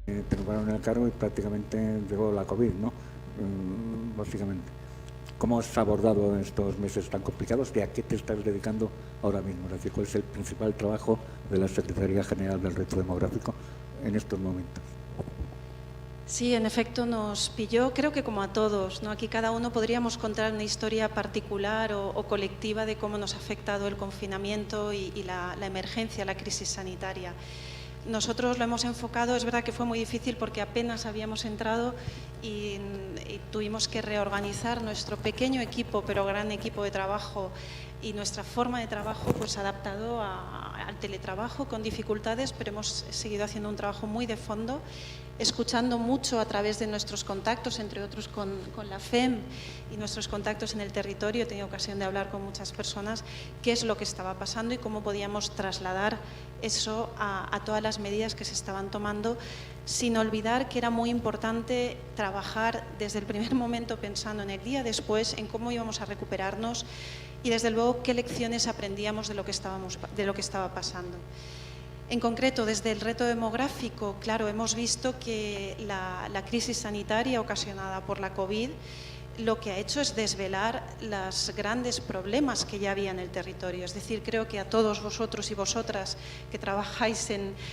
te nombraron el cargo y prácticamente llegó la COVID, ¿no? Básicamente. ¿Cómo has abordado estos meses tan complicados y a qué te estás dedicando ahora mismo? Es decir, ¿cuál es el principal trabajo de la Secretaría General del Reto Demográfico en estos momentos? Sí, en efecto nos pilló, creo que como a todos, ¿no? Aquí cada uno podríamos contar una historia particular o colectiva de cómo nos ha afectado el confinamiento y la emergencia, la crisis sanitaria. Nosotros lo hemos enfocado, es verdad que fue muy difícil porque apenas habíamos entrado y tuvimos que reorganizar nuestro pequeño equipo, pero gran equipo de trabajo y nuestra forma de trabajo pues adaptado al teletrabajo con dificultades, pero hemos seguido haciendo un trabajo muy de fondo, escuchando mucho a través de nuestros contactos, entre otros con la FEM y nuestros contactos en el territorio. He tenido ocasión de hablar con muchas personas qué es lo que estaba pasando y cómo podíamos trasladar eso a todas las medidas que se estaban tomando, sin olvidar que era muy importante trabajar desde el primer momento pensando en el día después, en cómo íbamos a recuperarnos y desde luego qué lecciones aprendíamos de lo que estaba pasando. En concreto, desde el reto demográfico, claro, hemos visto que la crisis sanitaria ocasionada por la COVID lo que ha hecho es desvelar los grandes problemas que ya había en el territorio. Es decir, creo que a todos vosotros y vosotras que trabajáis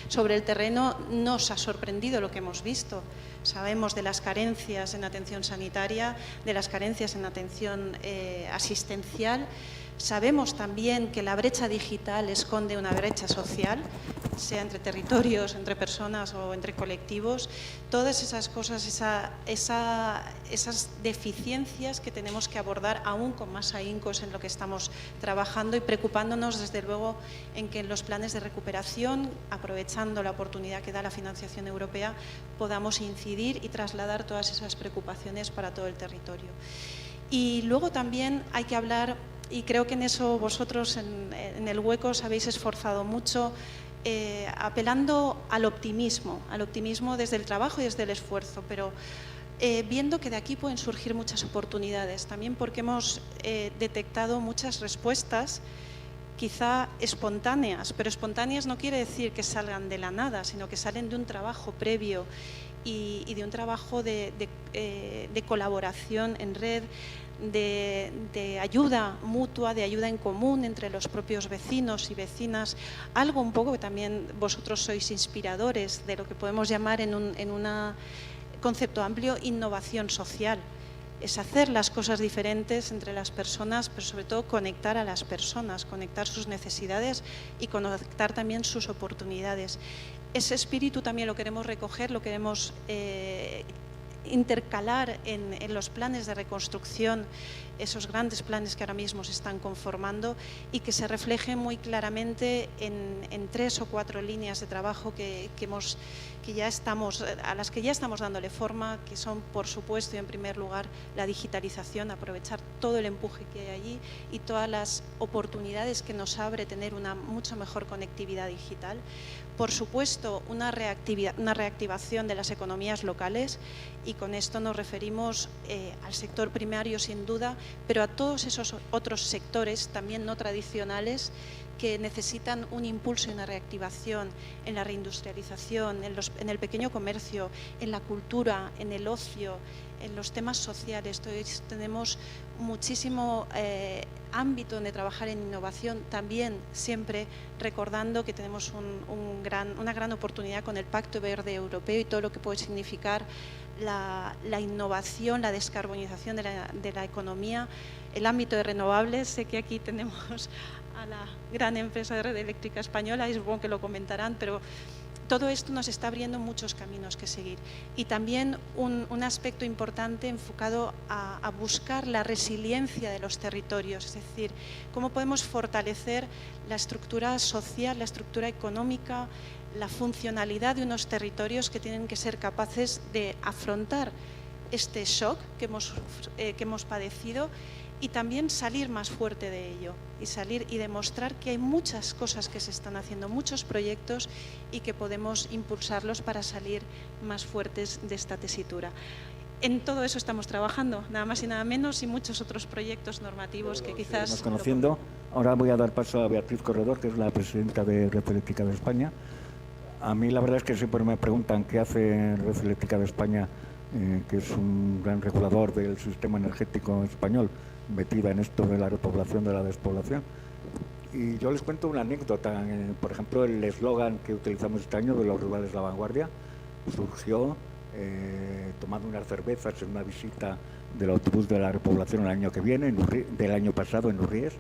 sobre el terreno nos ha sorprendido lo que hemos visto. Sabemos de las carencias en atención sanitaria, de las carencias en atención asistencial. Sabemos también que la brecha digital esconde una brecha social, sea entre territorios, entre personas o entre colectivos. Todas esas cosas, esas deficiencias que tenemos que abordar aún con más ahíncos en lo que estamos trabajando y preocupándonos desde luego en que en los planes de recuperación, aprovechando la oportunidad que da la financiación europea, podamos incidir y trasladar todas esas preocupaciones para todo el territorio. Y luego también hay que hablar, y creo que en eso vosotros en el Hueco os habéis esforzado mucho, apelando al optimismo desde el trabajo y desde el esfuerzo, pero viendo que de aquí pueden surgir muchas oportunidades, también porque hemos detectado muchas respuestas quizá espontáneas, pero espontáneas no quiere decir que salgan de la nada, sino que salen de un trabajo previo y de un trabajo de colaboración en red, de ayuda mutua, de ayuda en común entre los propios vecinos y vecinas, algo un poco que también vosotros sois inspiradores de lo que podemos llamar en un concepto amplio innovación social. Es hacer las cosas diferentes entre las personas, pero sobre todo conectar a las personas, conectar sus necesidades y conectar también sus oportunidades. Ese espíritu también lo queremos recoger, lo queremos intercalar en los planes de reconstrucción, esos grandes planes que ahora mismo se están conformando y que se reflejen muy claramente en 3 o 4 líneas de trabajo a las que ya estamos dándole forma, que son, por supuesto, y en primer lugar, la digitalización, aprovechar todo el empuje que hay allí y todas las oportunidades que nos abre tener una mucho mejor conectividad digital. Por supuesto, una reactivación de las economías locales, y con esto nos referimos al sector primario sin duda, pero a todos esos otros sectores también no tradicionales que necesitan un impulso y una reactivación en la reindustrialización, en el pequeño comercio, en la cultura, en el ocio, en los temas sociales. Entonces, tenemos muchísimo ámbito donde trabajar en innovación, también siempre recordando que tenemos una gran oportunidad con el Pacto Verde Europeo y todo lo que puede significar la innovación, la descarbonización de la economía, el ámbito de renovables. Sé que aquí tenemos a la gran empresa de Red Eléctrica Española y supongo que lo comentarán, pero todo esto nos está abriendo muchos caminos que seguir. Y también un aspecto importante enfocado a buscar la resiliencia de los territorios, es decir, cómo podemos fortalecer la estructura social, la estructura económica, la funcionalidad de unos territorios que tienen que ser capaces de afrontar este shock que hemos padecido y también salir más fuerte de ello y demostrar que hay muchas cosas que se están haciendo, muchos proyectos y que podemos impulsarlos para salir más fuertes de esta tesitura. En todo eso estamos trabajando, nada más y nada menos, y muchos otros proyectos normativos que quizás... Estamos conociendo. Ahora voy a dar paso a Beatriz Corredor, que es la presidenta de Red Eléctrica de España. A mí la verdad es que siempre me preguntan qué hace Red Eléctrica de España, que es un gran regulador del sistema energético español, metida en esto de la repoblación, de la despoblación. Y yo les cuento una anécdota. Por ejemplo, el eslogan que utilizamos este año de los rurales La Vanguardia surgió tomando unas cervezas en una visita del autobús de la repoblación el año que viene, del año pasado en Urríes,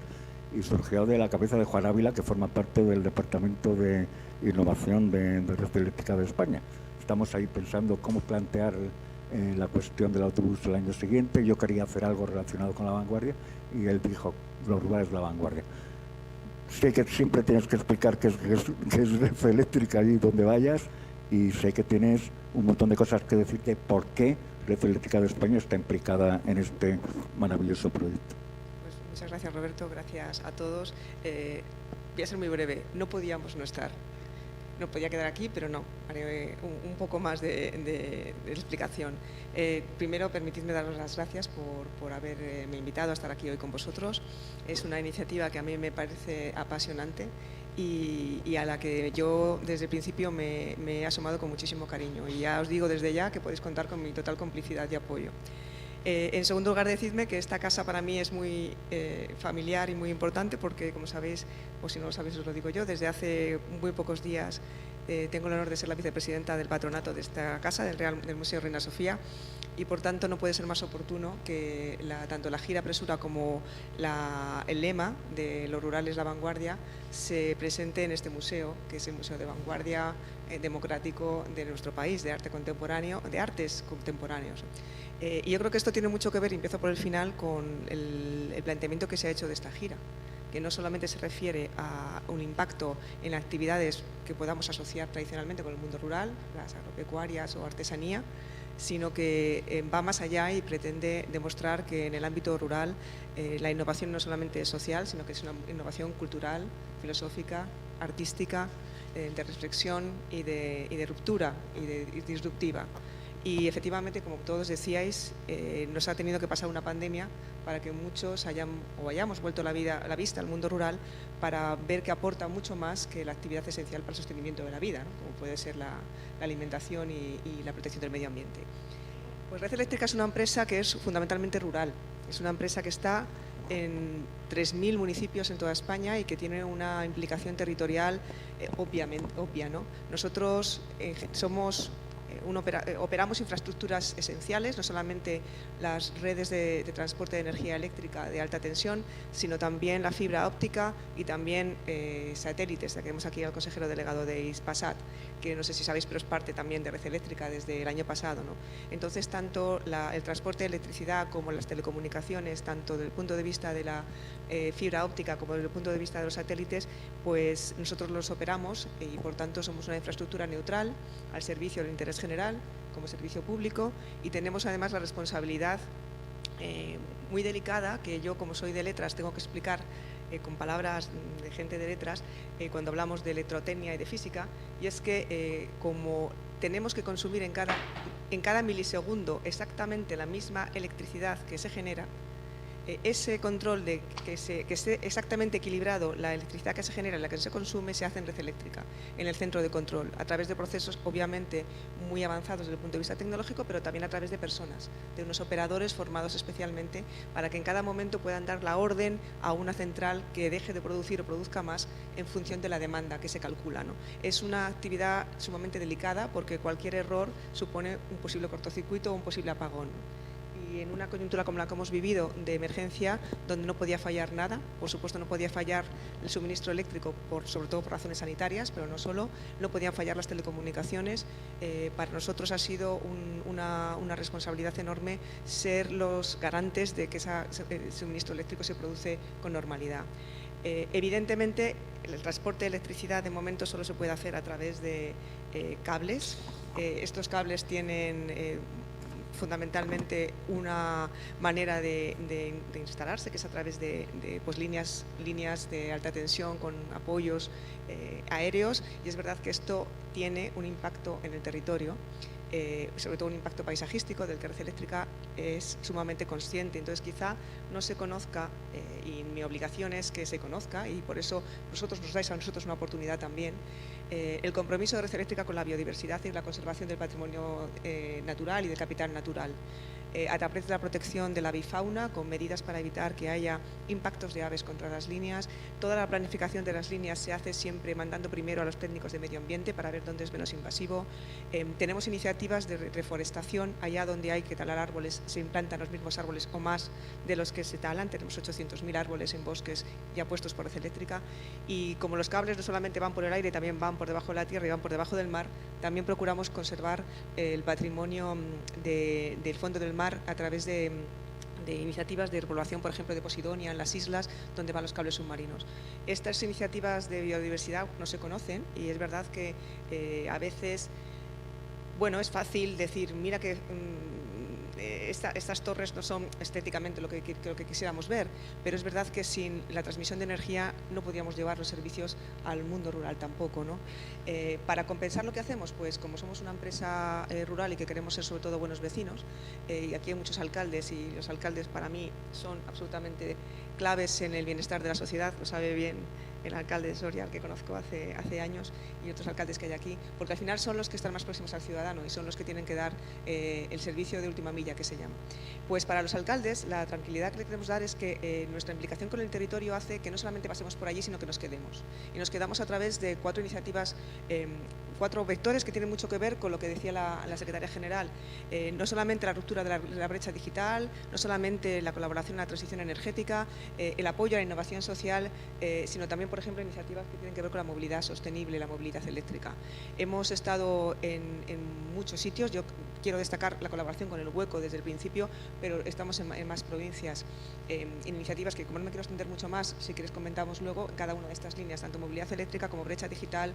y surgió de la cabeza de Juan Ávila, que forma parte del Departamento de Innovación de Red Eléctrica de España. Estamos ahí pensando cómo plantear la cuestión del autobús el año siguiente. Yo quería hacer algo relacionado con La Vanguardia y él dijo, los rurales La Vanguardia. Sé que siempre tienes que explicar qué es Red Eléctrica allí donde vayas, y sé que tienes un montón de cosas que decir de por qué Red Eléctrica de España está implicada en este maravilloso proyecto. Pues muchas gracias, Roberto, gracias a todos. Voy a ser muy breve, no podíamos no estar. No podía quedar aquí, pero no, haré un poco más de explicación. Primero, permitidme daros las gracias por haberme invitado a estar aquí hoy con vosotros. Es una iniciativa que a mí me parece apasionante y a la que yo desde el principio me he asomado con muchísimo cariño. Y ya os digo desde ya que podéis contar con mi total complicidad y apoyo. En segundo lugar, decidme que esta casa para mí es muy familiar y muy importante porque, como sabéis, o si no lo sabéis os lo digo yo, desde hace muy pocos días tengo el honor de ser la vicepresidenta del patronato de esta casa, del Museo Reina Sofía, y por tanto no puede ser más oportuno que tanto la gira Presura como el lema de los rurales La Vanguardia se presente en este museo, que es el Museo de Vanguardia democrático de nuestro país, de arte contemporáneo, de artes contemporáneos. Y yo creo que esto tiene mucho que ver, y empiezo por el final, con el planteamiento que se ha hecho de esta gira, que no solamente se refiere a un impacto en actividades que podamos asociar tradicionalmente con el mundo rural, las agropecuarias o artesanía, sino que va más allá y pretende demostrar que en el ámbito rural la innovación no solamente es social, sino que es una innovación cultural, filosófica, artística, de reflexión y de ruptura y disruptiva. Y efectivamente, como todos decíais, nos ha tenido que pasar una pandemia para que muchos hayamos vuelto la vista al mundo rural, para ver que aporta mucho más que la actividad esencial para el sostenimiento de la vida, ¿no? Como puede ser la alimentación y la protección del medio ambiente. Pues Red Eléctrica es una empresa que es fundamentalmente rural. Es una empresa que está en 3.000 municipios en toda España y que tiene una implicación territorial obvia, ¿no? Nosotros operamos infraestructuras esenciales, no solamente las redes de transporte de energía eléctrica de alta tensión, sino también la fibra óptica y también satélites. Tenemos aquí al consejero delegado de Hispasat, que no sé si sabéis, pero es parte también de Red Eléctrica desde el año pasado, ¿no? Entonces, tanto el transporte de electricidad como las telecomunicaciones, tanto desde el punto de vista de la fibra óptica como desde el punto de vista de los satélites, pues nosotros los operamos y por tanto somos una infraestructura neutral al servicio del interés general como servicio público, y tenemos además la responsabilidad muy delicada, que yo, como soy de letras, tengo que explicar con palabras de gente de letras cuando hablamos de electrotecnia y de física, y es que como tenemos que consumir en cada milisegundo exactamente la misma electricidad que se genera, ese control de que esté exactamente equilibrado la electricidad que se genera y la que se consume se hace en Red Eléctrica, en el centro de control, a través de procesos obviamente muy avanzados desde el punto de vista tecnológico, pero también a través de personas, de unos operadores formados especialmente para que en cada momento puedan dar la orden a una central que deje de producir o produzca más en función de la demanda que se calcula, ¿no? Es una actividad sumamente delicada porque cualquier error supone un posible cortocircuito o un posible apagón. Y en una coyuntura como la que hemos vivido de emergencia, donde no podía fallar nada, por supuesto no podía fallar el suministro eléctrico, sobre todo por razones sanitarias, pero no solo, no podían fallar las telecomunicaciones. Para nosotros ha sido una responsabilidad enorme ser los garantes de que ese suministro eléctrico se produce con normalidad. Evidentemente, el transporte de electricidad de momento solo se puede hacer a través de cables. Estos cables tienen fundamentalmente una manera de instalarse, que es a través de pues, líneas de alta tensión con apoyos aéreos, y es verdad que esto tiene un impacto en el territorio. sobre todo un impacto paisajístico del que Red Eléctrica es sumamente consciente. Entonces quizá no se conozca, y mi obligación es que se conozca, y por eso vosotros nos dais a nosotros una oportunidad también, el compromiso de Red Eléctrica con la biodiversidad y la conservación del patrimonio natural y del capital natural, a través de la protección de la avifauna, con medidas para evitar que haya impactos de aves contra las líneas. Toda la planificación de las líneas se hace siempre mandando primero a los técnicos de medio ambiente para ver dónde es menos invasivo. Tenemos iniciativas de reforestación, allá donde hay que talar árboles, se implantan los mismos árboles o más de los que se talan. Tenemos 800.000 árboles en bosques ya puestos por Red Eléctrica, y como los cables no solamente van por el aire, también van por debajo de la tierra y van por debajo del mar, también procuramos conservar el patrimonio del fondo del mar a través de iniciativas de repoblación, por ejemplo, de Posidonia, en las islas, donde van los cables submarinos. Estas iniciativas de biodiversidad no se conocen, y es verdad que a veces, bueno, es fácil decir, mira que estas torres no son estéticamente lo que quisiéramos ver, pero es verdad que sin la transmisión de energía no podríamos llevar los servicios al mundo rural tampoco, ¿no? Para compensar lo que hacemos, pues como somos una empresa rural y que queremos ser sobre todo buenos vecinos, y aquí hay muchos alcaldes, y los alcaldes para mí son absolutamente claves en el bienestar de la sociedad, lo sabe bien el alcalde de Soria, al que conozco hace años, y otros alcaldes que hay aquí, porque al final son los que están más próximos al ciudadano y son los que tienen que dar el servicio de última milla, que se llama. Pues para los alcaldes, la tranquilidad que le queremos dar es que nuestra implicación con el territorio hace que no solamente pasemos por allí, sino que nos quedemos. Y nos quedamos a través de 4 iniciativas, 4 vectores que tienen mucho que ver con lo que decía la secretaria general. No solamente la ruptura de la brecha digital, no solamente la colaboración en la transición energética, el apoyo a la innovación social, sino también, por ejemplo, iniciativas que tienen que ver con la movilidad sostenible, la movilidad eléctrica. Hemos estado en muchos sitios. Yo quiero destacar la colaboración con el Hueco desde el principio, pero estamos en más provincias, en iniciativas que, como no me quiero extender mucho más, si quieres comentamos luego, en cada una de estas líneas, tanto movilidad eléctrica como brecha digital,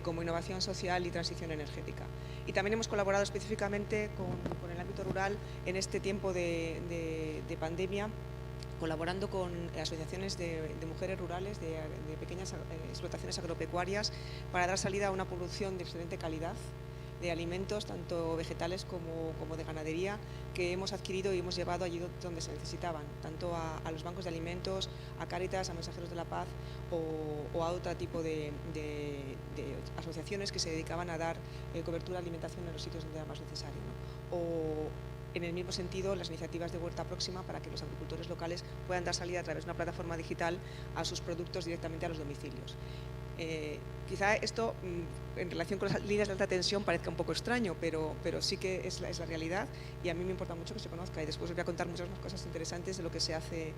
como innovación social y transición energética. Y también hemos colaborado específicamente con el ámbito rural en este tiempo de pandemia, colaborando con asociaciones de mujeres rurales, de pequeñas explotaciones agropecuarias, para dar salida a una producción de excelente calidad de alimentos, tanto vegetales como de ganadería, que hemos adquirido y hemos llevado allí donde se necesitaban, tanto a los bancos de alimentos, a Cáritas, a Mensajeros de la Paz o a otro tipo de asociaciones que se dedicaban a dar cobertura de alimentación en los sitios donde era más necesario, ¿no? O en el mismo sentido, las iniciativas de Huerta Próxima, para que los agricultores locales puedan dar salida a través de una plataforma digital a sus productos directamente a los domicilios. Quizá esto, en relación con las líneas de alta tensión, parezca un poco extraño, pero sí que es la realidad, y a mí me importa mucho que se conozca, y después os voy a contar muchas más cosas interesantes de lo que se hace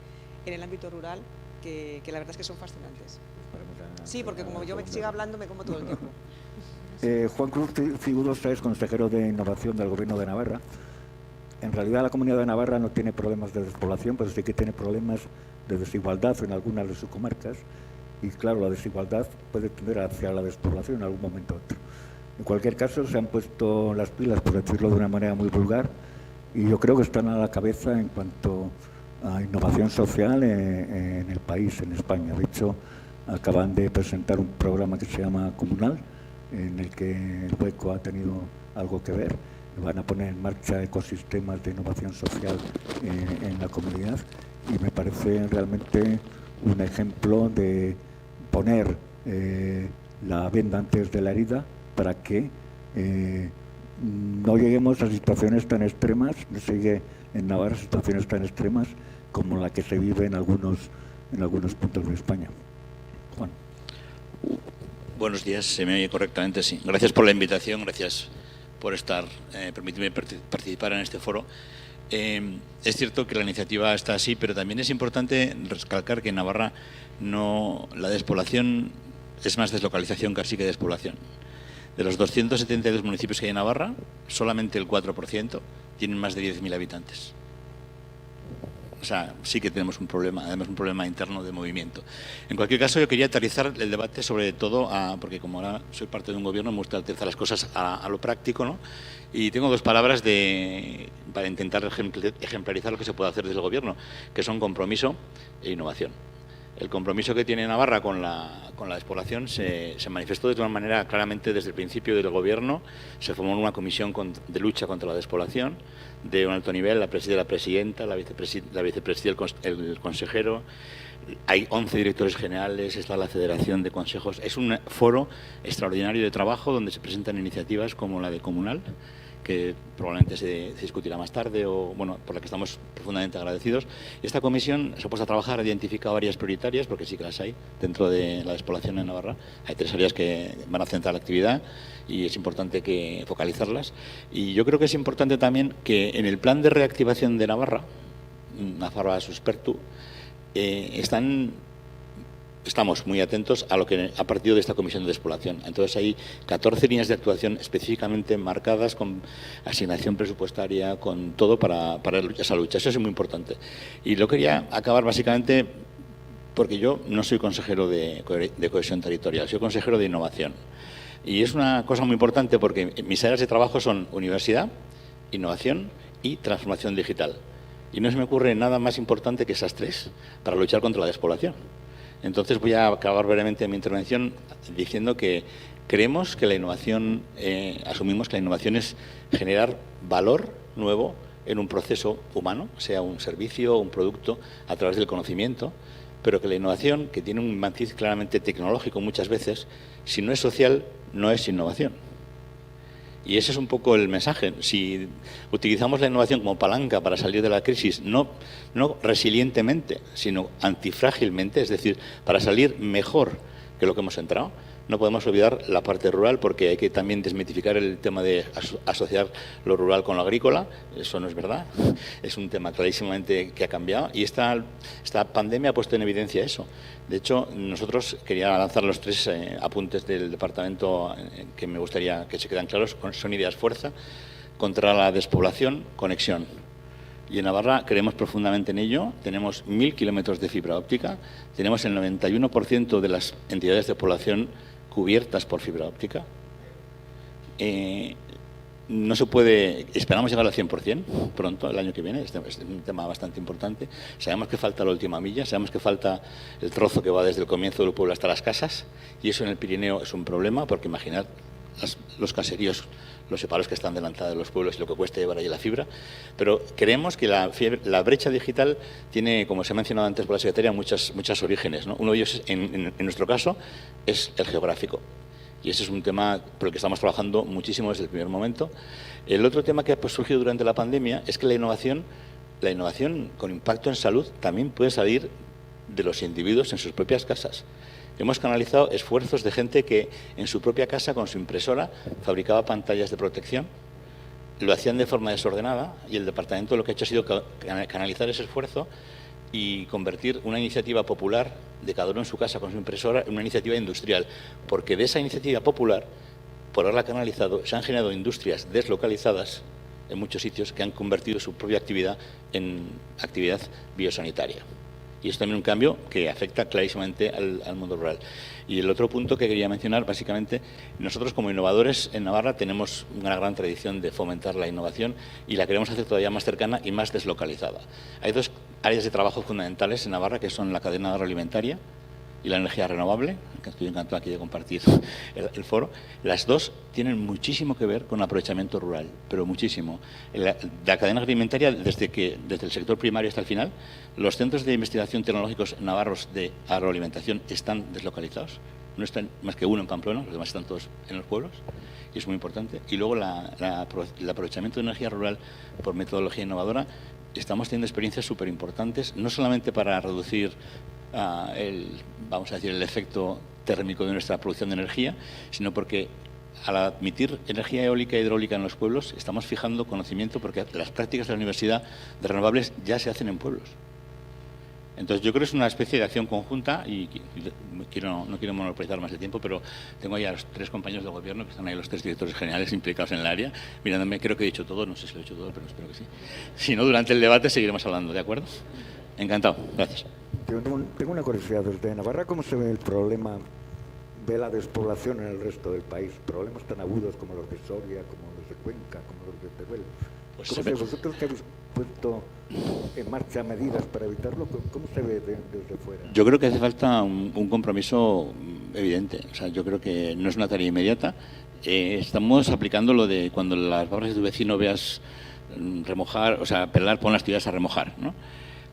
en el ámbito rural, que la verdad es que son fascinantes. Sí, porque como yo me siga hablando, me como todo el tiempo. Juan Cruz Figueroa es consejero de Innovación del Gobierno de Navarra. En realidad la Comunidad de Navarra no tiene problemas de despoblación, pero sí que tiene problemas de desigualdad en algunas de sus comarcas, y claro, la desigualdad puede tender hacia la despoblación en algún momento u otro. En cualquier caso, se han puesto las pilas, por decirlo de una manera muy vulgar, y yo creo que están a la cabeza en cuanto a innovación social en el país, en España. De hecho, acaban de presentar un programa que se llama Comunal, en el que el Hueco ha tenido algo que ver. Van a poner en marcha ecosistemas de innovación social en la comunidad, y me parece realmente un ejemplo de poner la venda antes de la herida para que no lleguemos a situaciones tan extremas, no se llegue en Navarra a situaciones tan extremas como la que se vive en algunos puntos de España. Juan. Buenos días, se me oye correctamente, sí. Gracias por la invitación, gracias por permitirme participar en este foro. Es cierto que la iniciativa está así, pero también es importante recalcar que en Navarra la despoblación es más deslocalización casi que despoblación. De los 272 municipios que hay en Navarra, solamente el 4% tienen más de 10.000 habitantes. O sea, sí que tenemos un problema, además un problema interno de movimiento. En cualquier caso, yo quería aterrizar el debate sobre todo, porque como ahora soy parte de un gobierno, me gusta aterrizar las cosas a lo práctico, ¿no? Y tengo 2 palabras para intentar ejemplarizar lo que se puede hacer desde el gobierno, que son compromiso e innovación. El compromiso que tiene Navarra con la despoblación se manifestó de una manera claramente desde el principio del Gobierno. Se formó una comisión de lucha contra la despoblación de un alto nivel, la preside la presidenta, la vicepresidenta, el consejero. Hay 11 directores generales, está la Federación de Consejos. Es un foro extraordinario de trabajo donde se presentan iniciativas como la de Comunal, que probablemente se discutirá más tarde, o bueno, por la que estamos profundamente agradecidos. Esta comisión se ha puesto a trabajar, ha identificado áreas prioritarias, porque sí que las hay dentro de la despoblación en Navarra. Hay 3 áreas que van a centrar la actividad y es importante que focalizarlas. Y yo creo que es importante también que en el plan de reactivación de Navarra, Nafarroa Suspertu, estamos muy atentos a lo que ha partido de esta comisión de despoblación. Entonces hay 14 líneas de actuación específicamente marcadas con asignación presupuestaria, con todo para esa lucha. Eso es muy importante. Y lo quería acabar básicamente porque yo no soy consejero de cohesión territorial, soy consejero de innovación. Y es una cosa muy importante porque mis áreas de trabajo son universidad, innovación y transformación digital. Y no se me ocurre nada más importante que esas 3 para luchar contra la despoblación. Entonces voy a acabar brevemente mi intervención diciendo que creemos que la innovación, asumimos que la innovación es generar valor nuevo en un proceso humano, sea un servicio o un producto, a través del conocimiento, pero que la innovación, que tiene un matiz claramente tecnológico muchas veces, si no es social, no es innovación. Y ese es un poco el mensaje. Si utilizamos la innovación como palanca para salir de la crisis, no resilientemente, sino antifrágilmente, es decir, para salir mejor que lo que hemos entrado, no podemos olvidar la parte rural, porque hay que también desmitificar el tema de asociar lo rural con lo agrícola. Eso no es verdad. Es un tema clarísimamente que ha cambiado y esta pandemia ha puesto en evidencia eso. De hecho, nosotros quería lanzar los 3 apuntes del departamento que me gustaría que se quedan claros. Son ideas fuerza: contra la despoblación, conexión. Y en Navarra creemos profundamente en ello. Tenemos 1000 kilómetros de fibra óptica, tenemos el 91% de las entidades de población cubiertas por fibra óptica. No se puede, esperamos llegar al 100% pronto, el año que viene. Este es un tema bastante importante. Sabemos que falta la última milla, sabemos que falta el trozo que va desde el comienzo del pueblo hasta las casas, y eso en el Pirineo es un problema, porque imaginad los caseríos, los separos que están delante de los pueblos y lo que cuesta llevar allí la fibra. Pero creemos que la brecha digital tiene, como se ha mencionado antes por la secretaria, muchos orígenes, ¿no? Uno de ellos, en nuestro caso, es el geográfico. Y ese es un tema por el que estamos trabajando muchísimo desde el primer momento. El otro tema que ha surgido durante la pandemia es que la innovación con impacto en salud también puede salir de los individuos en sus propias casas. Hemos canalizado esfuerzos de gente que en su propia casa, con su impresora, fabricaba pantallas de protección. Lo hacían de forma desordenada y el departamento lo que ha hecho ha sido canalizar ese esfuerzo y convertir una iniciativa popular de cada uno en su casa con su impresora en una iniciativa industrial. Porque de esa iniciativa popular, por haberla canalizado, se han generado industrias deslocalizadas en muchos sitios que han convertido su propia actividad en actividad biosanitaria. Y es también un cambio que afecta clarísimamente al mundo rural. Y el otro punto que quería mencionar, básicamente, nosotros como innovadores en Navarra tenemos una gran tradición de fomentar la innovación y la queremos hacer todavía más cercana y más deslocalizada. Hay 2 áreas de trabajo fundamentales en Navarra, que son la cadena agroalimentaria y la energía renovable, que estoy encantado aquí de compartir el foro. Las 2 tienen muchísimo que ver con aprovechamiento rural, pero muchísimo. La cadena agroalimentaria, desde el sector primario hasta el final, los centros de investigación tecnológicos navarros de agroalimentación están deslocalizados. No están más que uno en Pamplona, los demás están todos en los pueblos, y es muy importante. Y luego el aprovechamiento de energía rural por metodología innovadora. Estamos teniendo experiencias súper importantes, no solamente para reducir el efecto térmico de nuestra producción de energía, sino porque al admitir energía eólica e hidráulica en los pueblos estamos fijando conocimiento, porque las prácticas de la universidad de renovables ya se hacen en pueblos. Entonces yo creo que es una especie de acción conjunta y no quiero monopolizar más el tiempo, pero tengo ahí a los 3 compañeros del gobierno, que están ahí los 3 directores generales implicados en el área, mirándome. Creo que he dicho todo, no sé si lo he dicho todo, pero espero que sí. Si no, durante el debate seguiremos hablando, ¿de acuerdo? Encantado, gracias. Tengo una curiosidad. Desde Navarra, ¿cómo se ve el problema de la despoblación en el resto del país? Problemas tan agudos como los de Soria, como los de Cuenca, como los de Teruel. Pues ¿Vosotros que habéis puesto en marcha medidas para evitarlo? ¿Cómo se ve desde fuera? Yo creo que hace falta un compromiso evidente. O sea, yo creo que no es una tarea inmediata. Estamos aplicando lo de cuando las barras de tu vecino veas remojar, o sea, pelar, pon las tiras a remojar, ¿no?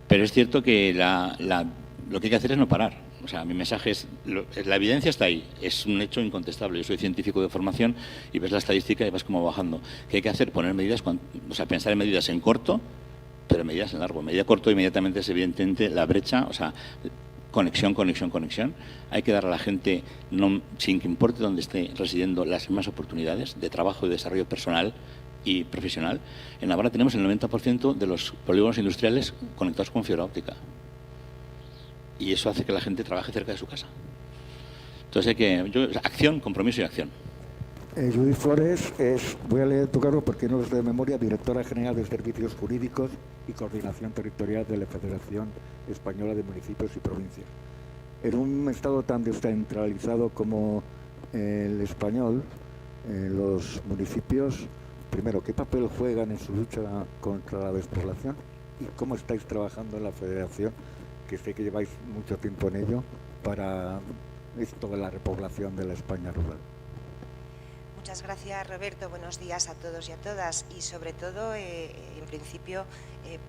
Pero es cierto que lo que hay que hacer es no parar. O sea, mi mensaje es, la evidencia está ahí, es un hecho incontestable. Yo soy científico de formación y ves la estadística y vas como bajando. ¿Qué hay que hacer? Poner medidas, o sea, pensar en medidas en corto, pero en medidas en largo. Medida corto inmediatamente es evidentemente la brecha, o sea, conexión. Hay que dar a la gente, sin que importe dónde esté residiendo, las mismas oportunidades de trabajo y desarrollo personal y profesional. En Navarra tenemos el 90% de los polígonos industriales conectados con fibra óptica. Y eso hace que la gente trabaje cerca de su casa. Entonces acción, compromiso y acción. Judith Flores voy a leer tu cargo porque no es de memoria, directora general de Servicios Jurídicos y Coordinación Territorial de la Federación Española de Municipios y Provincias. En un estado tan descentralizado como el español, los municipios, primero, ¿qué papel juegan en su lucha contra la despoblación? ¿Y cómo estáis trabajando en la Federación, que sé que lleváis mucho tiempo en ello, para esto de la repoblación de la España rural? Muchas gracias, Roberto. Buenos días a todos y a todas. Y sobre todo, en principio, en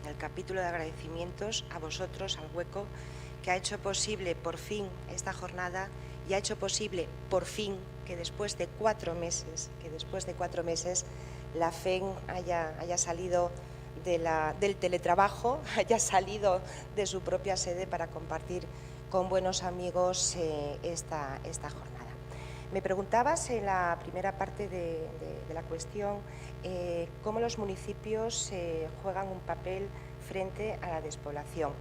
el capítulo de agradecimientos a vosotros, al Hueco, que ha hecho posible por fin esta jornada y ha hecho posible por fin que después de 4 meses, la FEN haya salido del teletrabajo, haya salido de su propia sede para compartir con buenos amigos esta jornada. Me preguntabas en la primera parte de la cuestión cómo los municipios juegan un papel frente a la despoblación.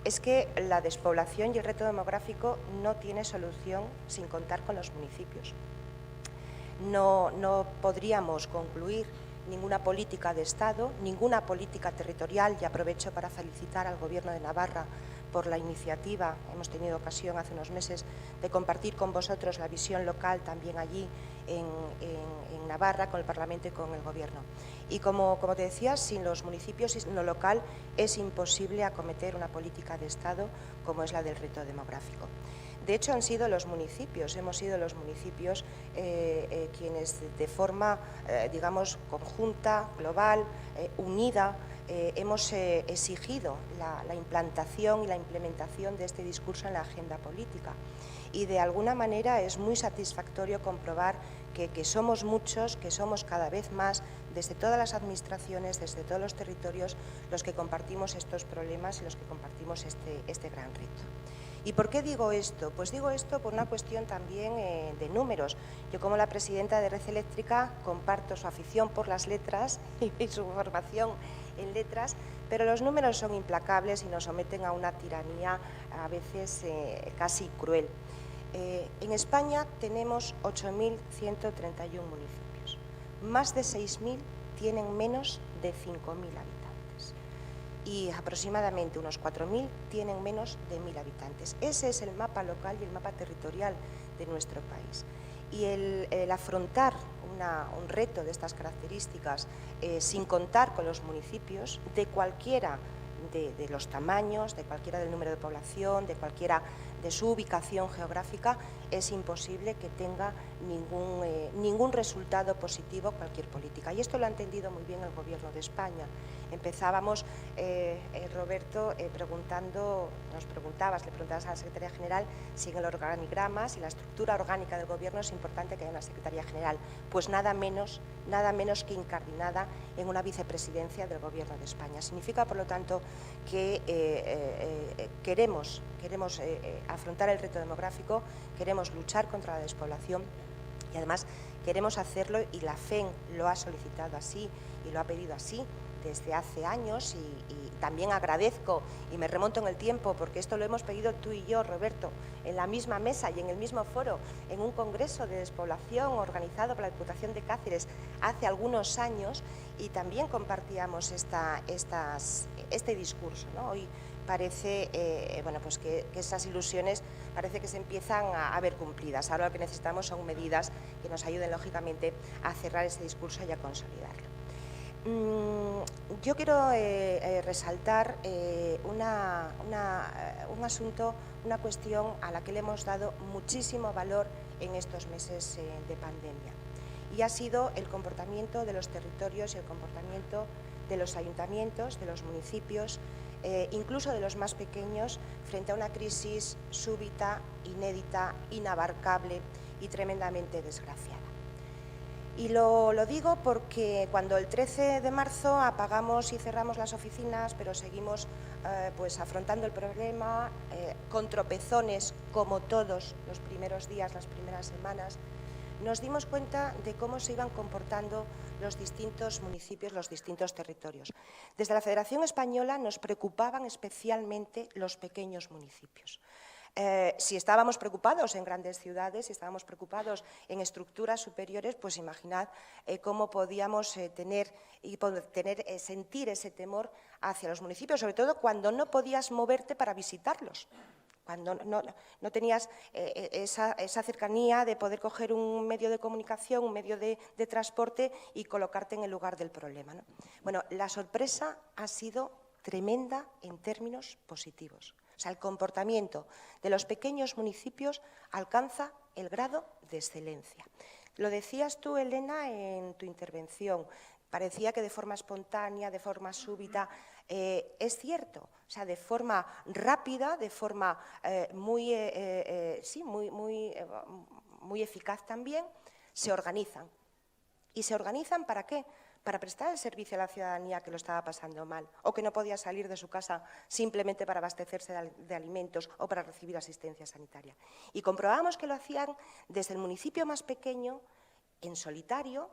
Es que la despoblación y el reto demográfico no tiene solución sin contar con los municipios. No podríamos concluir ninguna política de Estado, ninguna política territorial, y aprovecho para felicitar al Gobierno de Navarra por la iniciativa. Hemos tenido ocasión hace unos meses de compartir con vosotros la visión local también allí en Navarra, con el Parlamento y con el Gobierno. Y como te decía, sin los municipios y sin lo local es imposible acometer una política de Estado como es la del reto demográfico. De hecho, hemos sido los municipios quienes de forma, digamos, conjunta, global, unida, hemos exigido la implantación y la implementación de este discurso en la agenda política. Y de alguna manera es muy satisfactorio comprobar que somos muchos, que somos cada vez más, desde todas las administraciones, desde todos los territorios, los que compartimos estos problemas y los que compartimos este gran reto. ¿Y por qué digo esto? Pues digo esto por una cuestión también de números. Yo, como la presidenta de Red Eléctrica, comparto su afición por las letras y su formación en letras, pero los números son implacables y nos someten a una tiranía a veces casi cruel. En España tenemos 8.131 municipios. Más de 6.000 tienen menos de 5.000 habitantes. Y aproximadamente unos 4.000 tienen menos de 1.000 habitantes. Ese es el mapa local y el mapa territorial de nuestro país. Y el afrontar un reto de estas características sin contar con los municipios, de cualquiera de los tamaños, de cualquiera del número de población, de cualquiera de su ubicación geográfica, es imposible que tenga ningún resultado positivo cualquier política. Y esto lo ha entendido muy bien el Gobierno de España. Empezábamos, Roberto, le preguntabas a la Secretaría General si en el organigrama, si la estructura orgánica del Gobierno es importante que haya una Secretaría General. Pues nada menos que incardinada en una vicepresidencia del Gobierno de España. Significa, por lo tanto, que queremos afrontar el reto demográfico, queremos luchar contra la despoblación y además queremos hacerlo, y la FEN lo ha solicitado así y lo ha pedido así desde hace años, y también agradezco y me remonto en el tiempo porque esto lo hemos pedido tú y yo, Roberto, en la misma mesa y en el mismo foro, en un congreso de despoblación organizado por la Diputación de Cáceres hace algunos años, y también compartíamos este discurso, ¿no? Hoy parece pues que esas ilusiones parece que se empiezan a ver cumplidas. Ahora lo que necesitamos son medidas que nos ayuden, lógicamente, a cerrar ese discurso y a consolidarlo. Yo quiero resaltar un asunto, una cuestión a la que le hemos dado muchísimo valor en estos meses de pandemia, y ha sido el comportamiento de los territorios y el comportamiento de los ayuntamientos, de los municipios, incluso de los más pequeños, frente a una crisis súbita, inédita, inabarcable y tremendamente desgraciada. Y lo digo porque cuando el 13 de marzo apagamos y cerramos las oficinas, pero seguimos pues afrontando el problema con tropezones, como todos los primeros días, las primeras semanas, nos dimos cuenta de cómo se iban comportando los distintos municipios, los distintos territorios. Desde la Federación Española nos preocupaban especialmente los pequeños municipios. Si estábamos preocupados en grandes ciudades, si estábamos preocupados en estructuras superiores, pues imaginad cómo podíamos sentir ese temor hacia los municipios, sobre todo cuando no podías moverte para visitarlos, cuando no tenías esa cercanía de poder coger un medio de comunicación, un medio de transporte y colocarte en el lugar del problema, ¿no? Bueno, la sorpresa ha sido tremenda en términos positivos. O sea, el comportamiento de los pequeños municipios alcanza el grado de excelencia. Lo decías tú, Elena, en tu intervención. Parecía que de forma espontánea, de forma súbita, es cierto, o sea, de forma rápida, de forma muy eficaz también, se organizan. ¿Y se organizan para qué? Para prestar el servicio a la ciudadanía que lo estaba pasando mal o que no podía salir de su casa simplemente para abastecerse de alimentos o para recibir asistencia sanitaria. Y comprobamos que lo hacían desde el municipio más pequeño, en solitario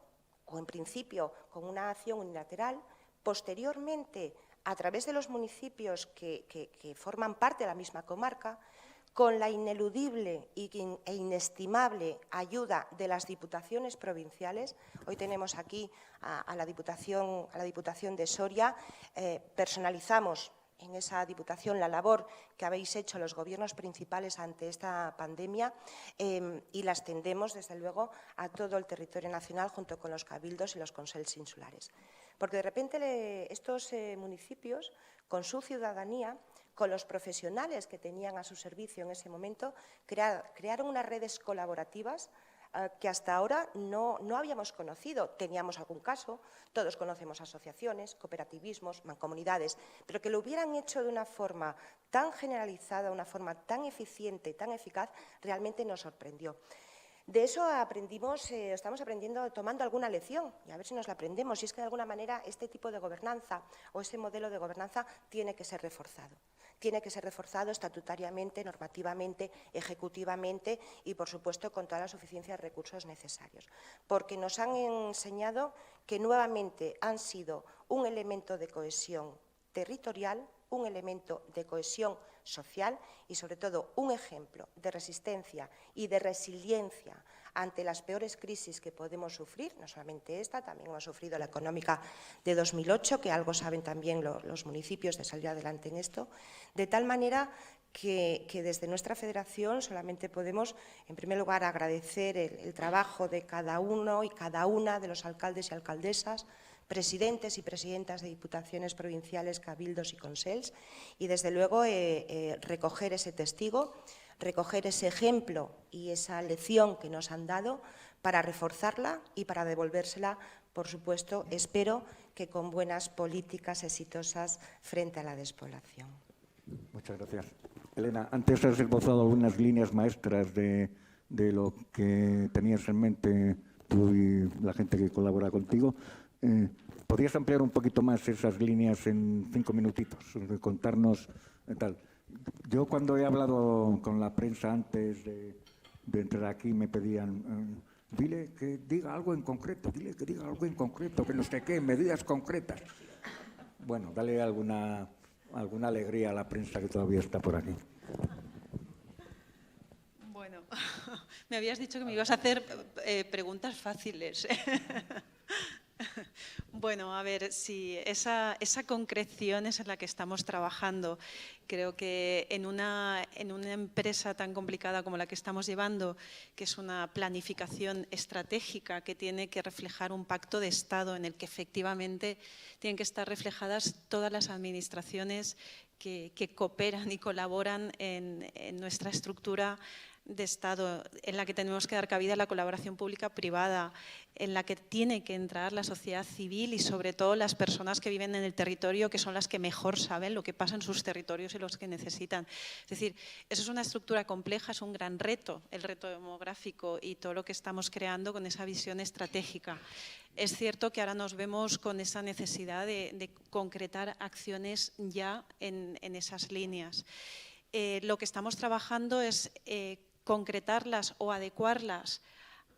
o en principio con una acción unilateral, posteriormente a través de los municipios que forman parte de la misma comarca, con la ineludible e inestimable ayuda de las diputaciones provinciales. Hoy tenemos aquí a la Diputación de Soria. Personalizamos en esa Diputación la labor que habéis hecho los gobiernos principales ante esta pandemia y la extendemos, desde luego, a todo el territorio nacional junto con los cabildos y los consells insulares. Porque de repente estos municipios, con su ciudadanía, con los profesionales que tenían a su servicio en ese momento, crearon unas redes colaborativas que hasta ahora no habíamos conocido. Teníamos algún caso, todos conocemos asociaciones, cooperativismos, mancomunidades, pero que lo hubieran hecho de una forma tan generalizada, una forma tan eficiente, tan eficaz, realmente nos sorprendió. De eso aprendimos, estamos aprendiendo, tomando alguna lección, y a ver si nos la aprendemos, y es que de alguna manera este tipo de gobernanza o ese modelo de gobernanza tiene que ser reforzado. Tiene que ser reforzado estatutariamente, normativamente, ejecutivamente y, por supuesto, con toda la suficiencia de recursos necesarios. Porque nos han enseñado que nuevamente han sido un elemento de cohesión territorial, un elemento de cohesión social y, sobre todo, un ejemplo de resistencia y de resiliencia ante las peores crisis que podemos sufrir, no solamente esta, también hemos sufrido la económica de 2008, que algo saben también los municipios de salir adelante en esto, de tal manera que desde nuestra federación solamente podemos, en primer lugar, agradecer el trabajo de cada uno y cada una de los alcaldes y alcaldesas, presidentes y presidentas de diputaciones provinciales, cabildos y consells, y desde luego recoger ese testigo, recoger ese ejemplo y esa lección que nos han dado para reforzarla y para devolvérsela, por supuesto, espero que con buenas políticas exitosas frente a la despoblación. Muchas gracias. Elena, antes has esbozado algunas líneas maestras de lo que tenías en mente tú y la gente que colabora contigo. ¿Podrías ampliar un poquito más esas líneas en 5 minutitos? Contarnos tal. Yo cuando he hablado con la prensa antes de entrar aquí me pedían, dile que diga algo en concreto, dile que diga algo en concreto, que no sé qué, medidas concretas. Bueno, dale alguna alegría a la prensa que todavía está por aquí. Bueno, me habías dicho que me ibas a hacer preguntas fáciles. Bueno, a ver, sí, esa concreción es en la que estamos trabajando. Creo que en una empresa tan complicada como la que estamos llevando, que es una planificación estratégica que tiene que reflejar un pacto de Estado en el que efectivamente tienen que estar reflejadas todas las administraciones que cooperan y colaboran en nuestra estructura de Estado, en la que tenemos que dar cabida a la colaboración pública-privada, en la que tiene que entrar la sociedad civil y sobre todo las personas que viven en el territorio, que son las que mejor saben lo que pasa en sus territorios y los que necesitan. Es decir, eso es una estructura compleja, es un gran reto, el reto demográfico y todo lo que estamos creando con esa visión estratégica. Es cierto que ahora nos vemos con esa necesidad de concretar acciones ya en esas líneas. Lo que estamos trabajando es concretarlas o adecuarlas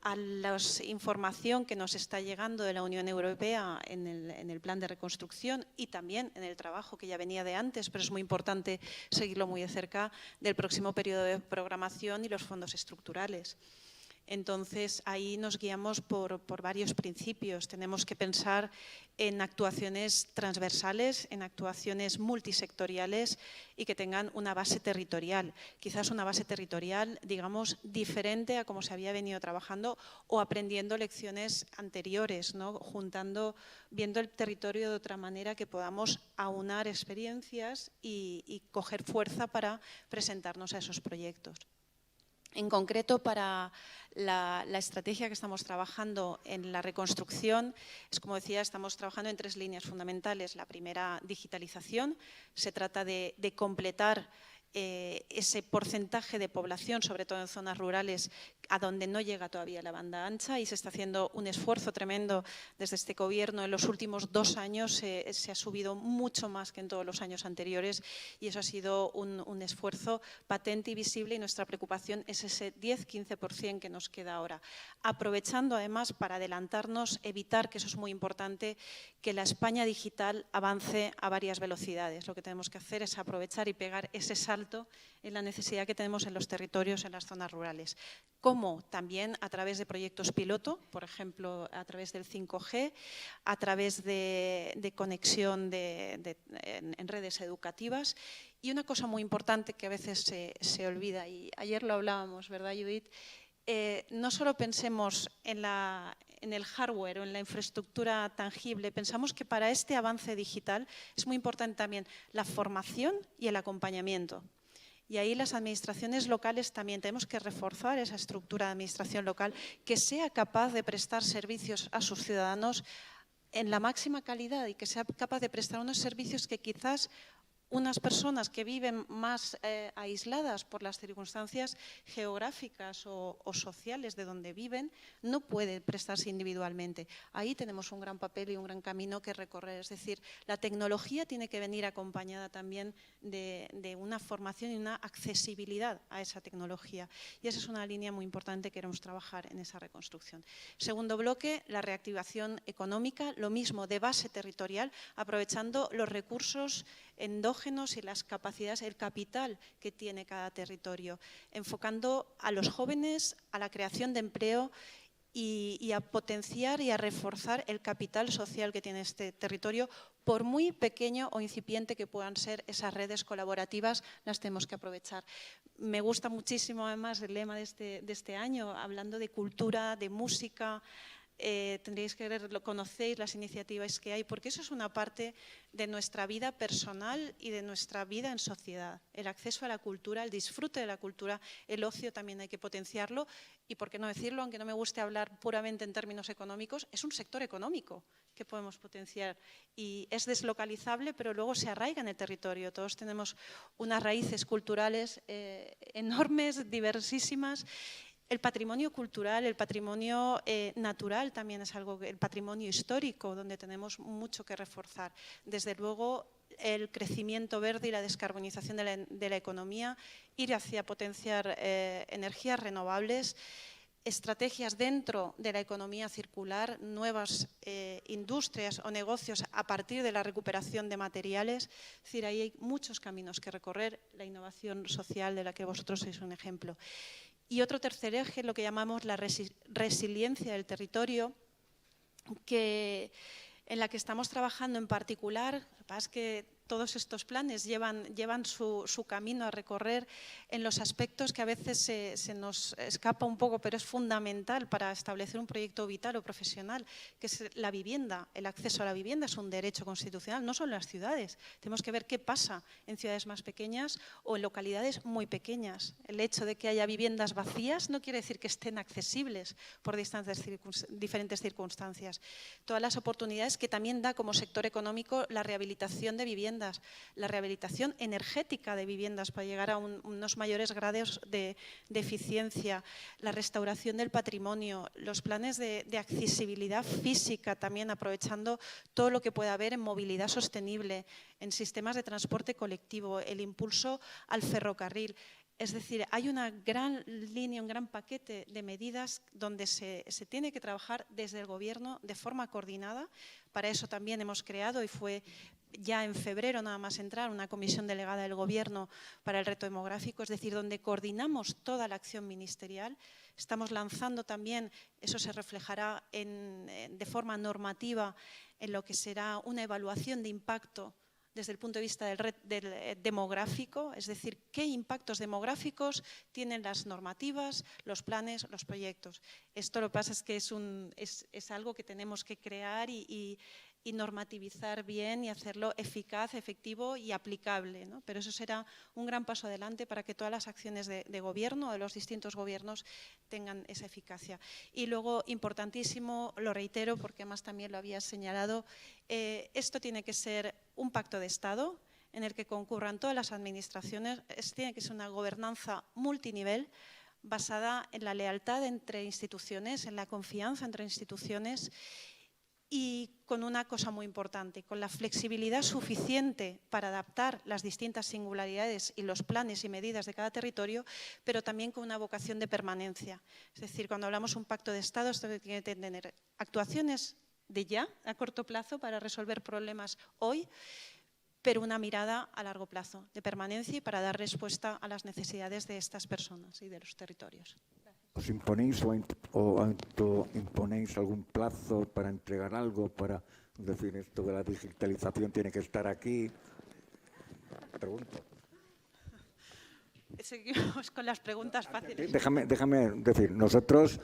a la información que nos está llegando de la Unión Europea en el plan de reconstrucción y también en el trabajo que ya venía de antes, pero es muy importante seguirlo muy de cerca, del próximo periodo de programación y los fondos estructurales. Entonces, ahí nos guiamos por varios principios. Tenemos que pensar en actuaciones transversales, en actuaciones multisectoriales y que tengan una base territorial. Quizás una base territorial, digamos, diferente a como se había venido trabajando o aprendiendo lecciones anteriores, ¿no? Viendo el territorio de otra manera, que podamos aunar experiencias y coger fuerza para presentarnos a esos proyectos. En concreto, para la estrategia que estamos trabajando en la reconstrucción, es como decía, estamos trabajando en 3 líneas fundamentales. La primera, digitalización. Se trata de completar ese porcentaje de población, sobre todo en zonas rurales, a donde no llega todavía la banda ancha, y se está haciendo un esfuerzo tremendo desde este gobierno. En los últimos 2 años se ha subido mucho más que en todos los años anteriores y eso ha sido un esfuerzo patente y visible, y nuestra preocupación es ese 10-15% que nos queda ahora. Aprovechando además para adelantarnos, evitar, que eso es muy importante, que la España digital avance a varias velocidades. Lo que tenemos que hacer es aprovechar y pegar ese salto en la necesidad que tenemos en los territorios, en las zonas rurales. Como también a través de proyectos piloto, por ejemplo, a través del 5G, a través de conexión en redes educativas. Y una cosa muy importante que a veces se olvida, y ayer lo hablábamos, ¿verdad, Judith? No solo pensemos en el hardware o en la infraestructura tangible, pensamos que para este avance digital es muy importante también la formación y el acompañamiento. Y ahí las administraciones locales también tenemos que reforzar esa estructura de administración local que sea capaz de prestar servicios a sus ciudadanos en la máxima calidad y que sea capaz de prestar unos servicios que quizás unas personas que viven más aisladas por las circunstancias geográficas o sociales de donde viven no pueden prestarse individualmente. Ahí tenemos un gran papel y un gran camino que recorrer. Es decir, la tecnología tiene que venir acompañada también de una formación y una accesibilidad a esa tecnología. Y esa es una línea muy importante que queremos trabajar en esa reconstrucción. Segundo bloque, la reactivación económica, lo mismo de base territorial, aprovechando los recursos endógenos y las capacidades, el capital que tiene cada territorio, enfocando a los jóvenes, a la creación de empleo y a potenciar y a reforzar el capital social que tiene este territorio, por muy pequeño o incipiente que puedan ser esas redes colaborativas, las tenemos que aprovechar. Me gusta muchísimo además el lema de este año, hablando de cultura, de música. Tendréis que ver, lo conocéis, las iniciativas que hay, porque eso es una parte de nuestra vida personal y de nuestra vida en sociedad. El acceso a la cultura, el disfrute de la cultura, el ocio también hay que potenciarlo y, por qué no decirlo, aunque no me guste hablar puramente en términos económicos, es un sector económico que podemos potenciar y es deslocalizable, pero luego se arraiga en el territorio. Todos tenemos unas raíces culturales enormes, diversísimas. El patrimonio cultural, el patrimonio natural también es algo, el patrimonio histórico, donde tenemos mucho que reforzar. Desde luego, el crecimiento verde y la descarbonización de la economía, ir hacia potenciar energías renovables, estrategias dentro de la economía circular, nuevas industrias o negocios a partir de la recuperación de materiales. Es decir, ahí hay muchos caminos que recorrer, la innovación social de la que vosotros sois un ejemplo. Y otro tercer eje, lo que llamamos la resiliencia del territorio, que en la que estamos trabajando en particular, lo que pasa es que todos estos planes llevan su camino a recorrer en los aspectos que a veces se nos escapa un poco, pero es fundamental para establecer un proyecto vital o profesional, que es la vivienda. El acceso a la vivienda es un derecho constitucional, no solo en las ciudades. Tenemos que ver qué pasa en ciudades más pequeñas o en localidades muy pequeñas. El hecho de que haya viviendas vacías no quiere decir que estén accesibles por diferentes circunstancias. Todas las oportunidades que también da como sector económico la rehabilitación de viviendas, la rehabilitación energética de viviendas para llegar a unos mayores grados de eficiencia, la restauración del patrimonio, los planes de accesibilidad física también, aprovechando todo lo que pueda haber en movilidad sostenible, en sistemas de transporte colectivo, el impulso al ferrocarril. Es decir, hay una gran línea, un gran paquete de medidas donde se tiene que trabajar desde el Gobierno de forma coordinada. Para eso también hemos creado, y fue ya en febrero nada más entrar, una comisión delegada del Gobierno para el reto demográfico, es decir, donde coordinamos toda la acción ministerial. Estamos lanzando también, eso se reflejará de forma normativa en lo que será una evaluación de impacto desde el punto de vista del demográfico, es decir, qué impactos demográficos tienen las normativas, los planes, los proyectos. Esto lo que pasa es que es algo que tenemos que crear y normativizar bien y hacerlo eficaz, efectivo y aplicable, ¿no? Pero eso será un gran paso adelante para que todas las acciones de gobierno, de los distintos gobiernos, tengan esa eficacia. Y luego, importantísimo, lo reitero porque además también lo había señalado, esto tiene que ser un pacto de Estado en el que concurran todas las administraciones, tiene que ser una gobernanza multinivel basada en la lealtad entre instituciones, en la confianza entre instituciones y con una cosa muy importante, con la flexibilidad suficiente para adaptar las distintas singularidades y los planes y medidas de cada territorio, pero también con una vocación de permanencia. Es decir, cuando hablamos de un pacto de Estado, esto tiene que tener actuaciones de ya, a corto plazo, para resolver problemas hoy, pero una mirada a largo plazo, de permanencia y para dar respuesta a las necesidades de estas personas y de los territorios. ¿Os imponéis o autoimponéis algún plazo para entregar algo? Para decir, esto de la digitalización tiene que estar aquí. Pregunto. Seguimos con las preguntas fáciles. Déjame decir, nosotros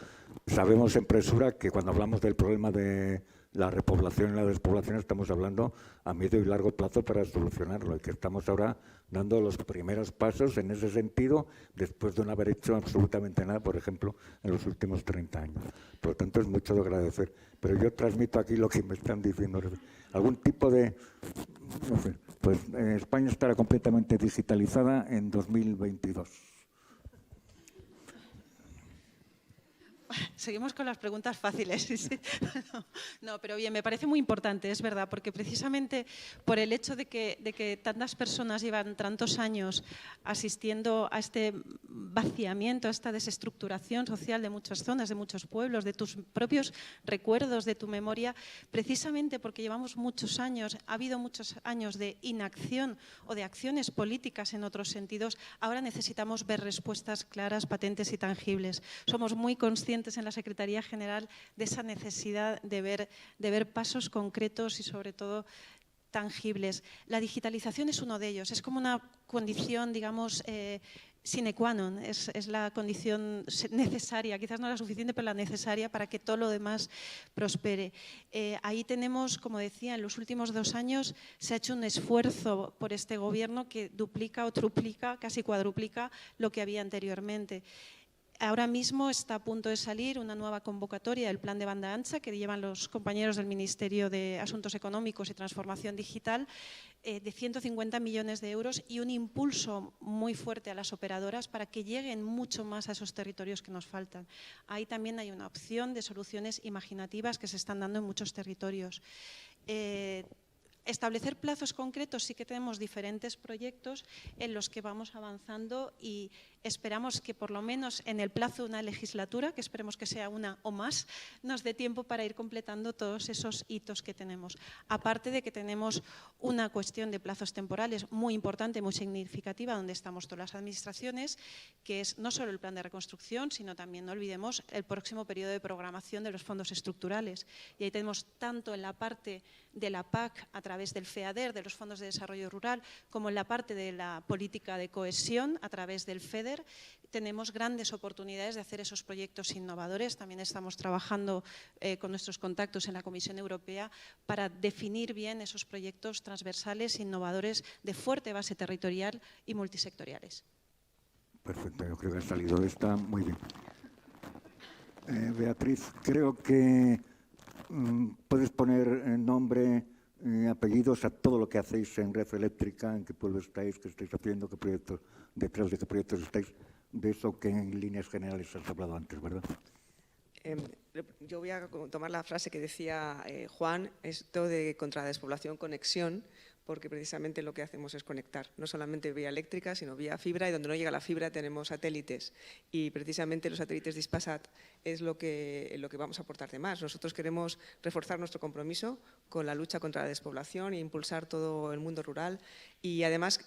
sabemos en Presura que cuando hablamos del problema de la repoblación y la despoblación estamos hablando a medio y largo plazo para solucionarlo y que estamos ahora dando los primeros pasos en ese sentido después de no haber hecho absolutamente nada, por ejemplo, en los últimos 30 años. Por lo tanto, es mucho de agradecer. Pero yo transmito aquí lo que me están diciendo. Algún tipo de... No sé, pues España estará completamente digitalizada en 2022. Seguimos con las preguntas fáciles. No, pero bien, me parece muy importante, es verdad, porque precisamente por el hecho de que tantas personas llevan tantos años asistiendo a este vaciamiento, a esta desestructuración social de muchas zonas, de muchos pueblos, de tus propios recuerdos, de tu memoria, precisamente porque llevamos muchos años, ha habido muchos años de inacción o de acciones políticas en otros sentidos, ahora necesitamos ver respuestas claras, patentes y tangibles. Somos muy conscientes en la Secretaría General de esa necesidad de ver pasos concretos y sobre todo tangibles. La digitalización es uno de ellos, es como una condición, digamos, sine qua non, es la condición necesaria, quizás no la suficiente, pero la necesaria para que todo lo demás prospere. Ahí tenemos, como decía, en los últimos 2 años se ha hecho un esfuerzo por este gobierno que duplica o triplica, casi cuadruplica lo que había anteriormente. Ahora mismo está a punto de salir una nueva convocatoria del plan de banda ancha que llevan los compañeros del Ministerio de Asuntos Económicos y Transformación Digital de 150 millones de euros y un impulso muy fuerte a las operadoras para que lleguen mucho más a esos territorios que nos faltan. Ahí también hay una opción de soluciones imaginativas que se están dando en muchos territorios. establecer plazos concretos, sí que tenemos diferentes proyectos en los que vamos avanzando y esperamos que por lo menos en el plazo de una legislatura, que esperemos que sea una o más, nos dé tiempo para ir completando todos esos hitos que tenemos. Aparte de que tenemos una cuestión de plazos temporales muy importante, muy significativa, donde estamos todas las administraciones, que es no solo el plan de reconstrucción, sino también, no olvidemos, el próximo periodo de programación de los fondos estructurales. Y ahí tenemos tanto en la parte de la PAC a través del FEADER, de los fondos de desarrollo rural, como en la parte de la política de cohesión a través del FEDER, tenemos grandes oportunidades de hacer esos proyectos innovadores. También estamos trabajando con nuestros contactos en la Comisión Europea para definir bien esos proyectos transversales, innovadores, de fuerte base territorial y multisectoriales. Perfecto, yo creo que ha salido esta muy bien. Beatriz, creo que puedes poner nombre, apellidos a todo lo que hacéis en Red Eléctrica, en qué pueblo estáis, qué estáis haciendo, qué proyectos, detrás de qué proyectos estáis, de eso que en líneas generales has hablado antes, ¿verdad? Yo voy a tomar la frase que decía Juan, esto de contra la despoblación, conexión, porque precisamente lo que hacemos es conectar, no solamente vía eléctrica, sino vía fibra, y donde no llega la fibra tenemos satélites, y precisamente los satélites de Hispasat es lo que vamos a aportar de más. Nosotros queremos reforzar nuestro compromiso con la lucha contra la despoblación e impulsar todo el mundo rural, y además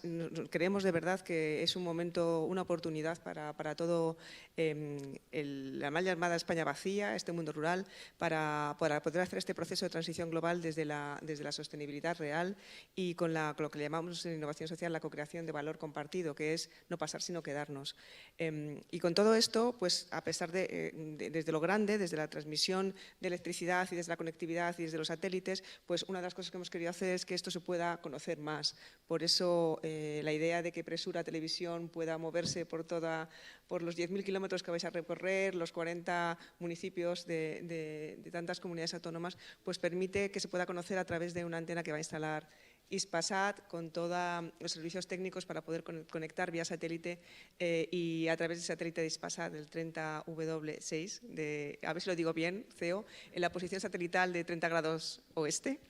creemos de verdad que es un momento, una oportunidad para todo la mal llamada España vacía, este mundo rural, para poder hacer este proceso de transición global desde la sostenibilidad real y con lo que le llamamos en innovación social la co-creación de valor compartido, que es no pasar sino quedarnos. Y con todo esto, pues a pesar desde lo grande, desde la transmisión de electricidad y desde la conectividad y desde los satélites, pues una de las cosas que hemos querido hacer es que esto se pueda conocer más. Por eso la idea de que Presura Televisión pueda moverse por los 10.000 kilómetros que vais a recorrer, los 40 municipios de tantas comunidades autónomas, pues permite que se pueda conocer a través de una antena que va a instalar Hispasat, con todos los servicios técnicos para poder conectar vía satélite y a través del satélite de Hispasat, del 30W6, a ver si lo digo bien, CEO, en la posición satelital de 30 grados oeste,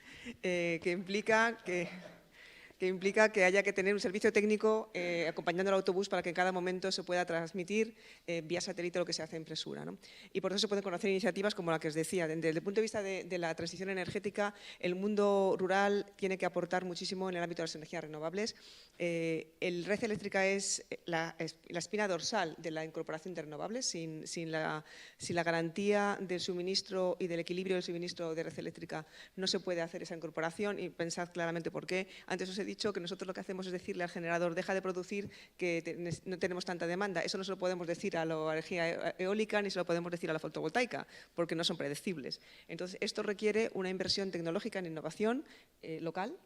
que implica que haya que tener un servicio técnico acompañando al autobús para que en cada momento se pueda transmitir vía satélite lo que se hace en Presura, ¿no? Y por eso se pueden conocer iniciativas como la que os decía. Desde el punto de vista de la transición energética, el mundo rural tiene que aportar muchísimo en el ámbito de las energías renovables. El Red Eléctrica es la espina dorsal de la incorporación de renovables. Sin la garantía del suministro y del equilibrio del suministro de Red Eléctrica no se puede hacer esa incorporación, y pensad claramente por qué. Antes os he dicho que nosotros lo que hacemos es decirle al generador: deja de producir, que no tenemos tanta demanda. Eso no se lo podemos decir a la energía eólica ni se lo podemos decir a la fotovoltaica, porque no son predecibles. Entonces, esto requiere una inversión tecnológica en innovación local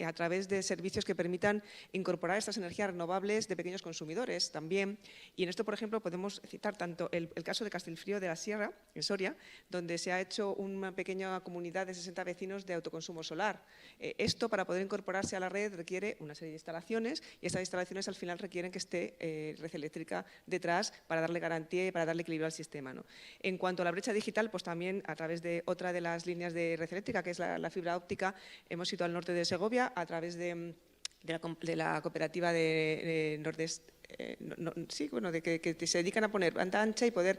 a través de servicios que permitan incorporar estas energías renovables de pequeños consumidores también. Y en esto, por ejemplo, podemos citar tanto el caso de Castelfrío de la Sierra, en Soria, donde se ha hecho una pequeña comunidad de 60 vecinos de autoconsumo solar. Esto, para poder incorporarse a la red, requiere una serie de instalaciones, y estas instalaciones al final requieren que esté Red Eléctrica detrás para darle garantía y para darle equilibrio al sistema, ¿no? En cuanto a la brecha digital, pues también a través de otra de las líneas de Red Eléctrica, que es la fibra óptica, hemos ido al norte de Segovia a través de la cooperativa de Nordest. Que se dedican a poner banda ancha y poder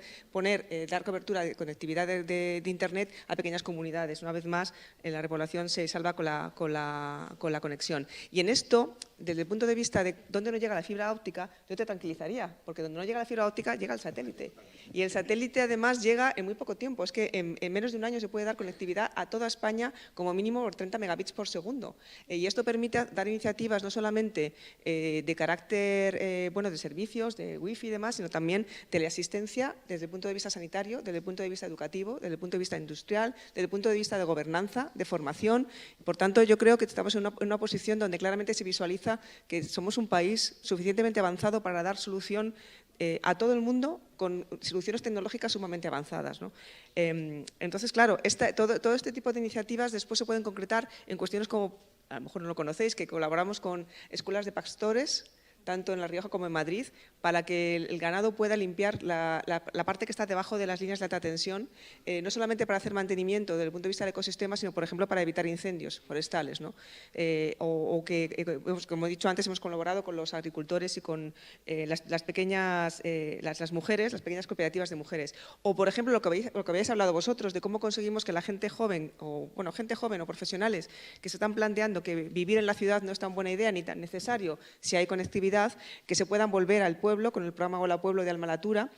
dar cobertura de conectividad de Internet a pequeñas comunidades. Una vez más, la repoblación se salva con la conexión. Y en esto, desde el punto de vista de dónde no llega la fibra óptica, yo te tranquilizaría, porque donde no llega la fibra óptica llega el satélite. Y el satélite, además, llega en muy poco tiempo. Es que en menos de un año se puede dar conectividad a toda España, como mínimo por 30 megabits por segundo. Y esto permite dar iniciativas no solamente de carácter de servicios, de wifi y demás, sino también teleasistencia desde el punto de vista sanitario, desde el punto de vista educativo, desde el punto de vista industrial, desde el punto de vista de gobernanza, de formación. Por tanto, yo creo que estamos en una posición donde claramente se visualiza que somos un país suficientemente avanzado para dar solución a todo el mundo con soluciones tecnológicas sumamente avanzadas, ¿no? Entonces, claro, todo este tipo de iniciativas después se pueden concretar en cuestiones como, a lo mejor no lo conocéis, que colaboramos con escuelas de pastores tanto en La Rioja como en Madrid, para que el ganado pueda limpiar la parte que está debajo de las líneas de alta tensión, no solamente para hacer mantenimiento desde el punto de vista del ecosistema, sino, por ejemplo, para evitar incendios forestales, ¿no? Como he dicho antes, hemos colaborado con los agricultores y con las pequeñas las mujeres, las pequeñas cooperativas de mujeres. O, por ejemplo, lo que habéis hablado vosotros, de cómo conseguimos que la gente joven o profesionales que se están planteando que vivir en la ciudad no es tan buena idea ni tan necesario si hay conectividad, que se puedan volver al pueblo con el programa Hola Pueblo de Almalatura,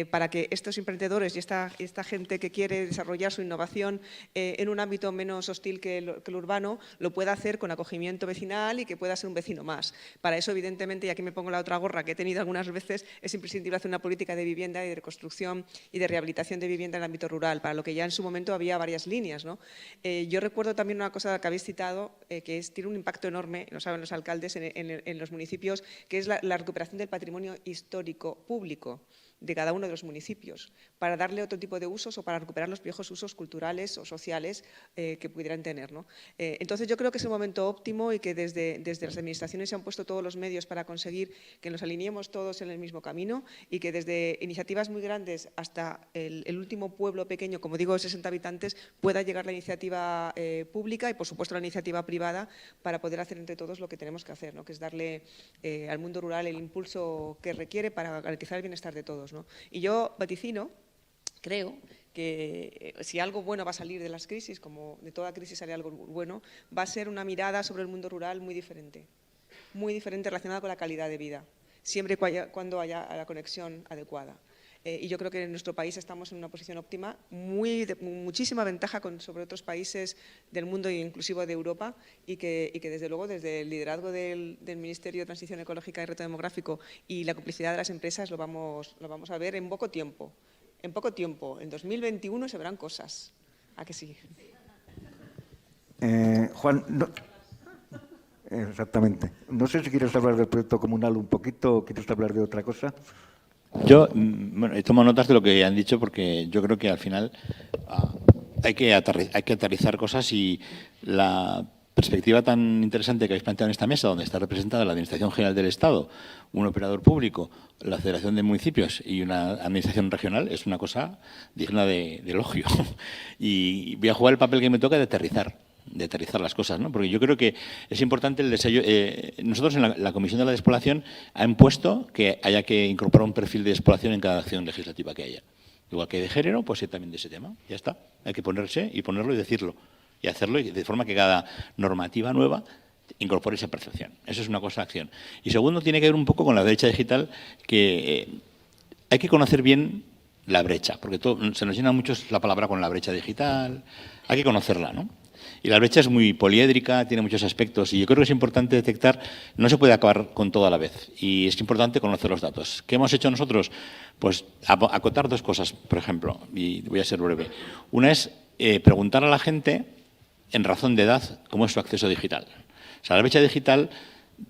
para que estos emprendedores y esta gente que quiere desarrollar su innovación en un ámbito menos hostil que el urbano, lo pueda hacer con acogimiento vecinal y que pueda ser un vecino más. Para eso, evidentemente, y aquí me pongo la otra gorra que he tenido algunas veces, es imprescindible hacer una política de vivienda y de reconstrucción y de rehabilitación de vivienda en el ámbito rural, para lo que ya en su momento había varias líneas, ¿no? Yo recuerdo también una cosa que habéis citado, que tiene un impacto enorme, lo saben los alcaldes, en los municipios, que es la recuperación del patrimonio histórico público de cada uno de los municipios, para darle otro tipo de usos o para recuperar los viejos usos culturales o sociales que pudieran tener, ¿no? Entonces, yo creo que es un momento óptimo y que desde las administraciones se han puesto todos los medios para conseguir que nos alineemos todos en el mismo camino y que desde iniciativas muy grandes hasta el último pueblo pequeño, como digo, de 60 habitantes, pueda llegar la iniciativa pública y, por supuesto, la iniciativa privada para poder hacer entre todos lo que tenemos que hacer, ¿no? Que es darle al mundo rural el impulso que requiere para garantizar el bienestar de todos, ¿no? Y yo vaticino, creo que si algo bueno va a salir de las crisis, como de toda crisis sale algo bueno, va a ser una mirada sobre el mundo rural muy diferente relacionada con la calidad de vida, siempre y cuando haya la conexión adecuada. Y yo creo que en nuestro país estamos en una posición óptima, muchísima ventaja sobre otros países del mundo e inclusive de Europa, y que desde luego desde el liderazgo del Ministerio de Transición Ecológica y Reto Demográfico y la complicidad de las empresas lo vamos a ver en poco tiempo. En 2021 se verán cosas. ¿A que sí? Juan, exactamente. No sé si quieres hablar del proyecto comunal un poquito o quieres hablar de otra cosa. Yo tomo notas de lo que han dicho, porque yo creo que al final hay que aterrizar cosas, y la perspectiva tan interesante que habéis planteado en esta mesa, donde está representada la Administración General del Estado, un operador público, la Federación de Municipios y una administración regional, es una cosa digna de elogio. Y voy a jugar el papel que me toca de aterrizar las cosas, ¿no? Porque yo creo que es importante el desarrollo. Nosotros en la Comisión de la Despoblación han puesto que haya que incorporar un perfil de despoblación en cada acción legislativa que haya. Igual que de género, pues también de ese tema. Ya está. Hay que ponerlo y decirlo. Y hacerlo de forma que cada normativa nueva incorpore esa percepción. Eso es una cosa de acción. Y segundo, tiene que ver un poco con la brecha digital, que hay que conocer bien la brecha, porque se nos llena mucho la palabra con la brecha digital. Hay que conocerla, ¿no? Y la brecha es muy poliédrica, tiene muchos aspectos, y yo creo que es importante detectar, no se puede acabar con todo a la vez, y es importante conocer los datos. ¿Qué hemos hecho nosotros? Pues acotar dos cosas, por ejemplo, y voy a ser breve. Una es preguntar a la gente, en razón de edad, cómo es su acceso digital. O sea, la brecha digital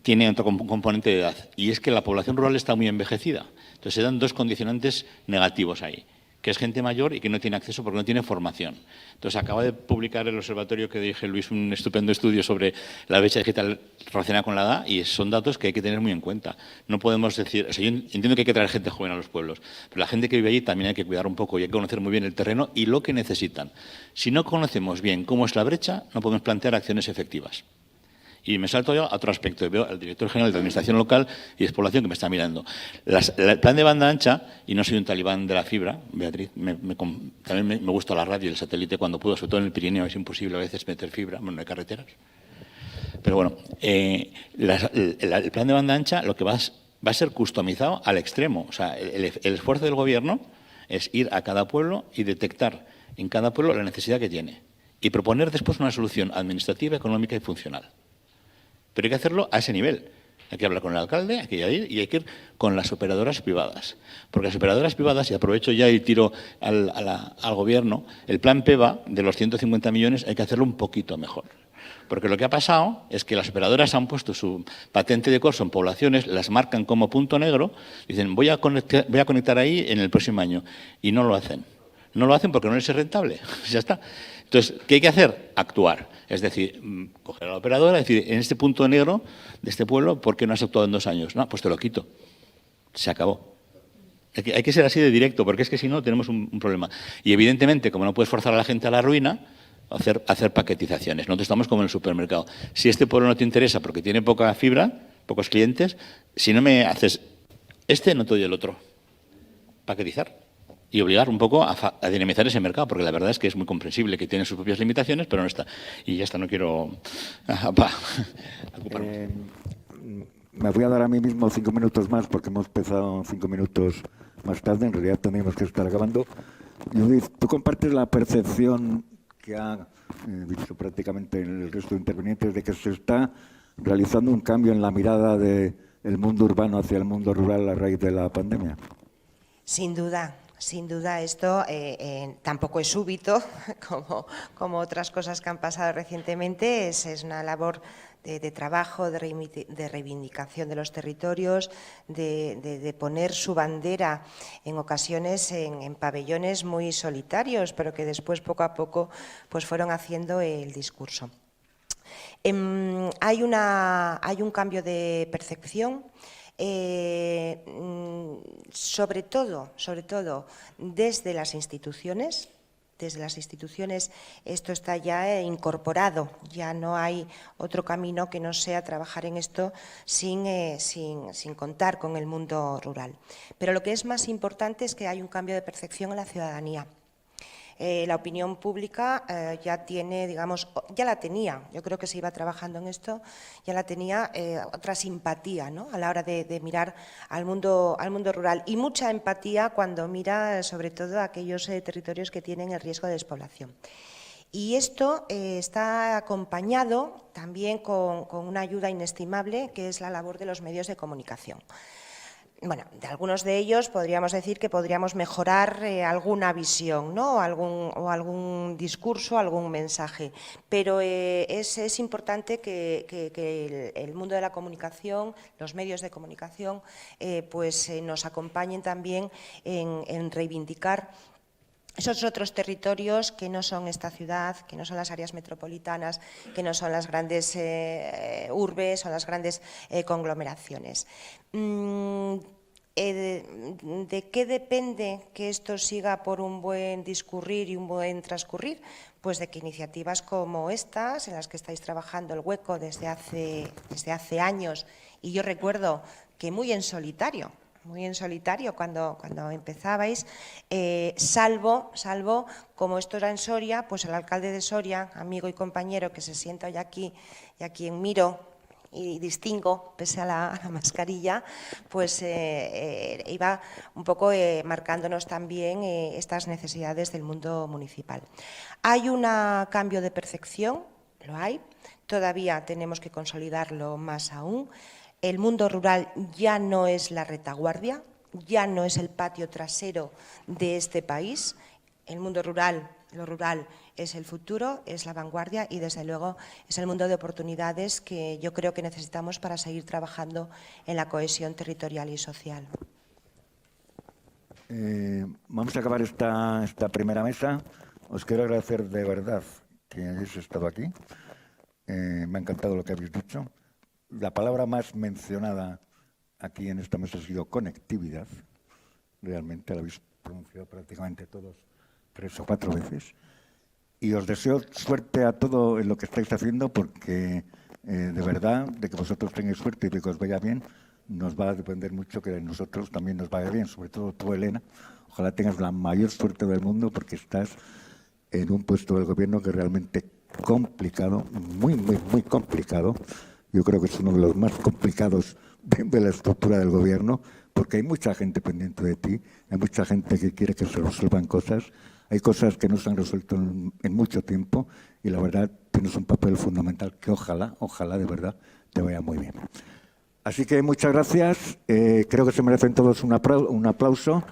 tiene otro componente de edad, y es que la población rural está muy envejecida. Entonces se dan dos condicionantes negativos ahí, que es gente mayor y que no tiene acceso porque no tiene formación. Entonces, acaba de publicar el observatorio que dirige Luis un estupendo estudio sobre la brecha digital relacionada con la edad, y son datos que hay que tener muy en cuenta. No podemos decir, o sea, yo entiendo que hay que traer gente joven a los pueblos, pero la gente que vive allí también hay que cuidar un poco y hay que conocer muy bien el terreno y lo que necesitan. Si no conocemos bien cómo es la brecha, no podemos plantear acciones efectivas. Y me salto yo a otro aspecto. Veo al director general de Administración Local y Despoblación que me está mirando. El plan de banda ancha, y no soy un talibán de la fibra, Beatriz, también me gusta la radio y el satélite cuando puedo, sobre todo en el Pirineo, es imposible a veces meter fibra, bueno, no hay carreteras. Pero bueno, el plan de banda ancha lo que va a ser customizado al extremo. O sea, el esfuerzo del Gobierno es ir a cada pueblo y detectar en cada pueblo la necesidad que tiene y proponer después una solución administrativa, económica y funcional. Pero hay que hacerlo a ese nivel. Hay que hablar con el alcalde, hay que ir y hay que ir con las operadoras privadas. Porque las operadoras privadas, y aprovecho ya y tiro al Gobierno, el plan PEVA de los 150 millones hay que hacerlo un poquito mejor. Porque lo que ha pasado es que las operadoras han puesto su patente de corso en poblaciones, las marcan como punto negro, dicen voy a conectar ahí en el próximo año, y no lo hacen. No lo hacen porque no les es rentable. Ya está. Entonces, ¿qué hay que hacer? Actuar. Es decir, coger a la operadora y decir, en este punto negro de este pueblo, ¿por qué no has actuado en 2 años? No, pues te lo quito. Se acabó. Hay que ser así de directo, porque es que si no tenemos un problema. Y evidentemente, como no puedes forzar a la gente a la ruina, hacer paquetizaciones. Nosotros estamos como en el supermercado. Si este pueblo no te interesa porque tiene poca fibra, pocos clientes, si no me haces no te doy el otro. Paquetizar. Y obligar un poco a dinamizar ese mercado, porque la verdad es que es muy comprensible que tiene sus propias limitaciones, pero no está. Y ya está, no quiero ocuparme. Me voy a dar a mí mismo 5 minutos más, porque hemos empezado 5 minutos más tarde. En realidad tenemos que estar acabando. Judith, ¿tú compartes la percepción que ha dicho prácticamente el resto de intervinientes de que se está realizando un cambio en la mirada del mundo urbano hacia el mundo rural a raíz de la pandemia? Sin duda, esto tampoco es súbito, como otras cosas que han pasado recientemente, es una labor de trabajo, de reivindicación de los territorios, de poner su bandera en ocasiones en pabellones muy solitarios, pero que después poco a poco pues fueron haciendo el discurso. Hay un cambio de percepción. Sobre todo desde las instituciones. Desde las instituciones esto está ya incorporado, ya no hay otro camino que no sea trabajar en esto sin contar con el mundo rural. Pero lo que es más importante es que hay un cambio de percepción en la ciudadanía. La opinión pública ya tiene, digamos, ya la tenía, yo creo que se iba trabajando en esto, ya la tenía otra simpatía, ¿no?, a la hora de mirar al mundo rural, y mucha empatía cuando mira sobre todo a aquellos territorios que tienen el riesgo de despoblación. Y esto está acompañado también con una ayuda inestimable, que es la labor de los medios de comunicación. Bueno, de algunos de ellos podríamos decir que podríamos mejorar alguna visión, ¿no?, o algún discurso, algún mensaje, pero es importante que el mundo de la comunicación, los medios de comunicación, nos acompañen también en reivindicar esos otros territorios que no son esta ciudad, que no son las áreas metropolitanas, que no son las grandes urbes o las grandes conglomeraciones. ¿De qué depende que esto siga por un buen discurrir y un buen transcurrir? Pues de que iniciativas como estas, en las que estáis trabajando el Hueco desde hace años, y yo recuerdo que muy en solitario cuando empezabais, salvo como esto era en Soria, pues el alcalde de Soria, amigo y compañero que se sienta hoy aquí y a quien miro y distingo pese a la mascarilla, pues iba un poco marcándonos también estas necesidades del mundo municipal. Hay un cambio de percepción, lo hay, todavía tenemos que consolidarlo más aún. El mundo rural ya no es la retaguardia, ya no es el patio trasero de este país. El mundo rural, lo rural, es el futuro, es la vanguardia y, desde luego, es el mundo de oportunidades que yo creo que necesitamos para seguir trabajando en la cohesión territorial y social. Vamos a acabar esta primera mesa. Os quiero agradecer de verdad que hayáis estado aquí. Me ha encantado lo que habéis dicho. La palabra más mencionada aquí en esta mesa ha sido conectividad. Realmente la habéis pronunciado prácticamente todos 3 o 4 veces. Y os deseo suerte a todo en lo que estáis haciendo, porque de verdad, de que vosotros tengáis suerte y de que os vaya bien, nos va a depender mucho que de nosotros también nos vaya bien, sobre todo tú, Elena. Ojalá tengas la mayor suerte del mundo, porque estás en un puesto del gobierno que es realmente complicado, muy, muy, muy complicado. Yo creo que es uno de los más complicados de la estructura del gobierno, porque hay mucha gente pendiente de ti, hay mucha gente que quiere que se resuelvan cosas, hay cosas que no se han resuelto en mucho tiempo, y la verdad tienes un papel fundamental que ojalá de verdad te vaya muy bien. Así que muchas gracias, creo que se merecen todos un aplauso.